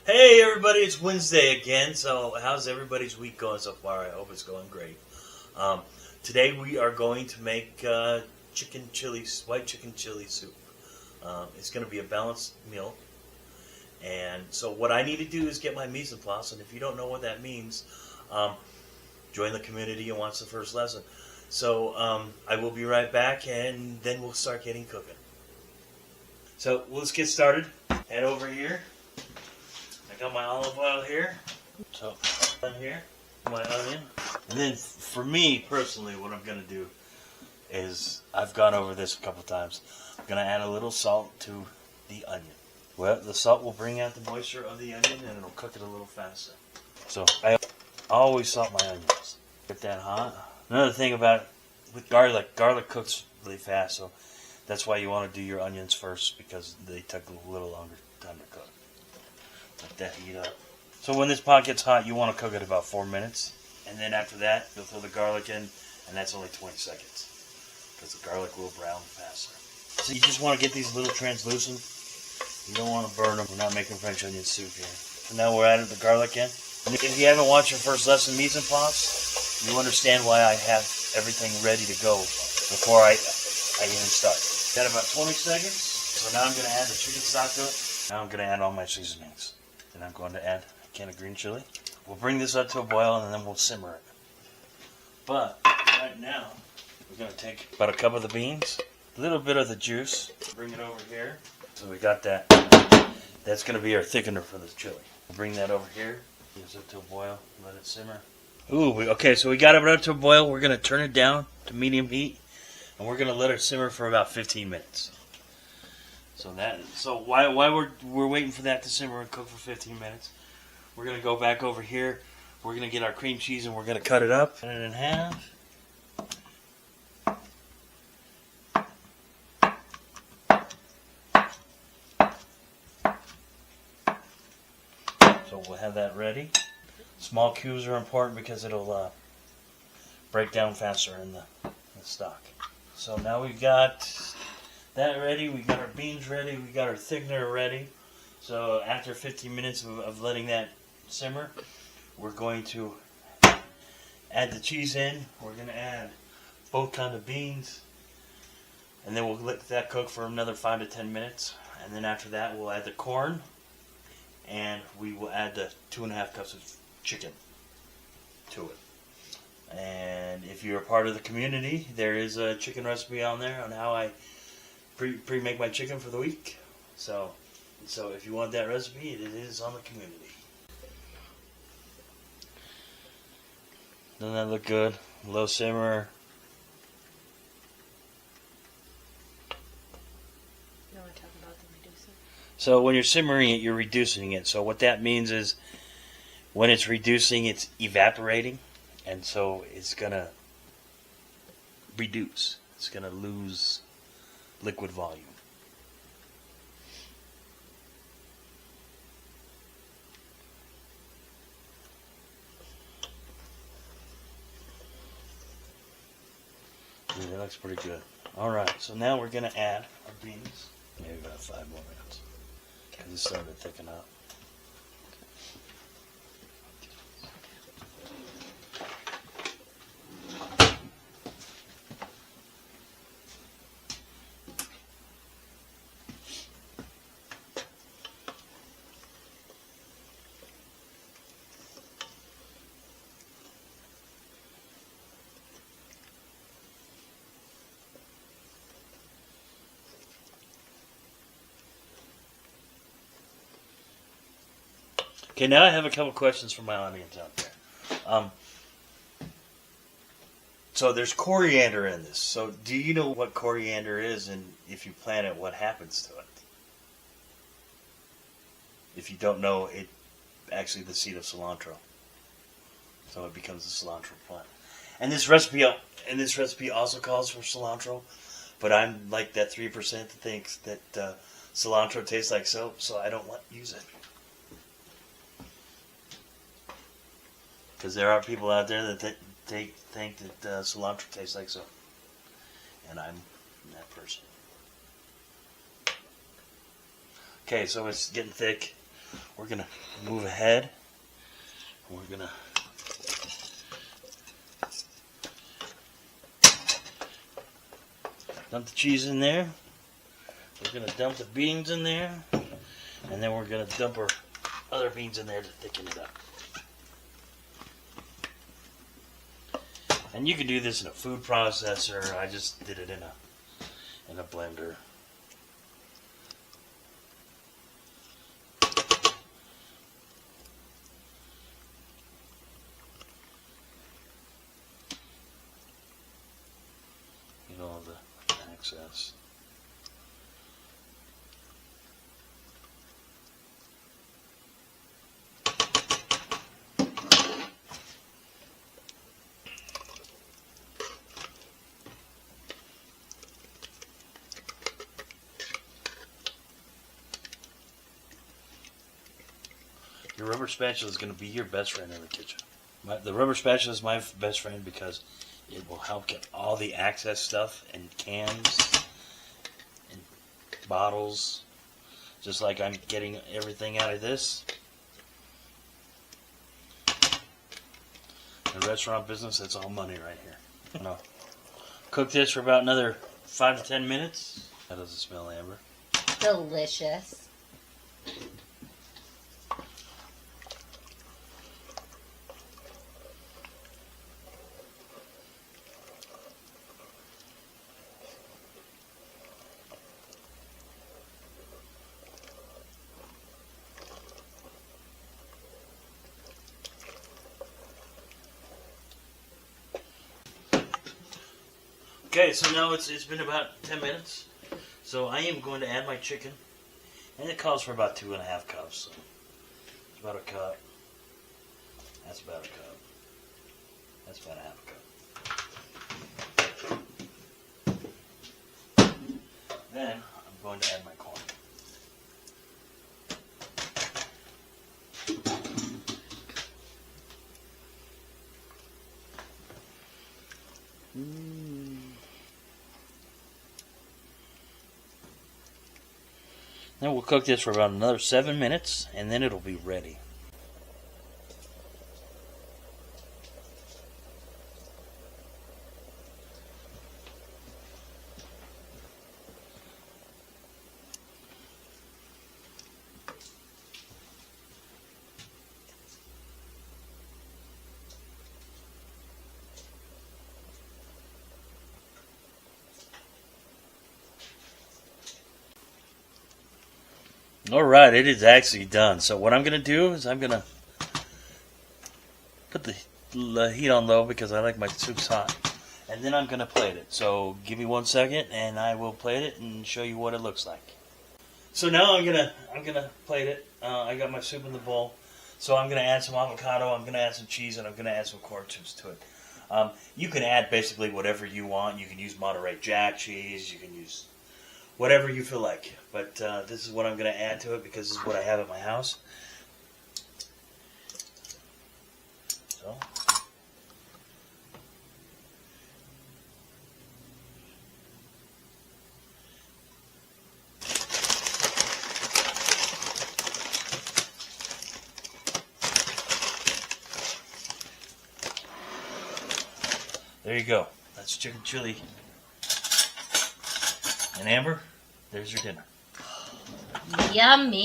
Hey everybody, it's Wednesday again. So how's everybody's week going so far? I hope it's going great. Um, Today we are going to make white chicken chili soup. It's going to be a balanced meal. And so what I need to do is get my mise en place. And if you don't know what that means, join the community and watch the first lesson. So I will be right back, and then we'll start getting cooking. So let's get started. Head over here. I got my olive oil here. So on here, my onion. And then for me personally, what I'm going to do is, I've gone over this a couple times, I'm going to add a little salt to the onion. Well, the salt will bring out the moisture of the onion and it'll cook it a little faster. So I always salt my onions. Get that hot. Another thing about with garlic cooks really fast, so that's why you want to do your onions first, because they take a little longer time to cook. Let that heat up. So when this pot gets hot, you want to cook it about 4 minutes. And then after that, you'll throw the garlic in, and that's only 20 seconds. Because the garlic will brown faster. So you just want to get these a little translucent. You don't want to burn them. We're not making French onion soup here. So now we're adding the garlic in. And if you haven't watched your first lesson, mise en place, you understand why I have everything ready to go before I even start. Got about 20 seconds. So now I'm going to add the chicken stock to it. Now I'm going to add all my seasonings. Then I'm going to add a can of green chili. We'll bring this up to a boil and then we'll simmer it. But right now, we're going to take about a cup of the beans, a little bit of the juice, bring it over here. So we got that. That's going to be our thickener for this chili. We'll bring that over here, bring this up to a boil, let it simmer. Okay, so we got it up to a boil. We're going to turn it down to medium heat, and we're going to let it simmer for about 15 minutes. So while we're waiting for that to simmer and cook for 15 minutes, we're going to go back over here. We're going to get our cream cheese and we're going to cut it up. Cut it in half. So we'll have that ready. Small cubes are important because it'll break down faster in the stock. So now we've got that ready, we got our beans ready, we got our thickener ready. So after 15 minutes of letting that simmer, we're going to add the cheese in. We're going to add both kinds of beans, and then we'll let that cook for another 5 to 10 minutes. And then after that, we'll add the corn, and we will add the 2.5 cups of chicken to it. And if you're a part of the community, there is a chicken recipe on there on how I pre-make my chicken for the week. So if you want that recipe, it is on the community. Doesn't that look good? Low simmer. You want to talk about the reducing? So when you're simmering it, you're reducing it. So what that means is, when it's reducing, it's evaporating, and so it's gonna reduce. It's gonna lose liquid volume. Yeah, that looks pretty good. Alright, so now we're going to add our beans. Maybe about 5 more minutes, because it's starting to thicken up. Okay, now I have a couple questions for my audience out there. So there's coriander in this. So do you know what coriander is, and if you plant it, what happens to it? If you don't know, it actually the seed of cilantro. So it becomes a cilantro plant. And this recipe also calls for cilantro, but I'm like that 3% that thinks that cilantro tastes like soap, so I don't use it. Because there are people out there that think that cilantro tastes like soap. And I'm that person. Okay, so it's getting thick. we're gonna move ahead. We're gonna dump the cheese in there. We're gonna dump the beans in there, and then we're gonna dump our other beans in there to thicken it up. And you can do this in a food processor. I just did it in a blender. Get all the excess. Your rubber spatula is going to be your best friend in the kitchen. The rubber spatula is my best friend because it will help get all the excess stuff in cans and bottles. Just like I'm getting everything out of this. The restaurant business, that's all money right here. I'm going to cook this for about another 5 to 10 minutes. How does it smell, Amber? Delicious. Okay, so now it's been about 10 minutes. So I am going to add my chicken. And it calls for about 2.5 cups. So it's about a cup. That's about a cup. That's about a half a cup. Then I'm going to add my corn. Then we'll cook this for about another 7 minutes, and then it'll be ready. Alright, it is actually done. So what I'm going to do is I'm going to put the heat on low because I like my soups hot. And then I'm going to plate it. So give me 1 second and I will plate it and show you what it looks like. So now I'm gonna plate it. I got my soup in the bowl. So I'm going to add some avocado, I'm going to add some cheese, and I'm going to add some corn chips to it. You can add basically whatever you want. You can use Monterey Jack cheese. You can use whatever you feel like. But this is what I'm going to add to it because this is what I have at my house. So. There you go. That's chicken chili. And Amber, there's your dinner. Yummy.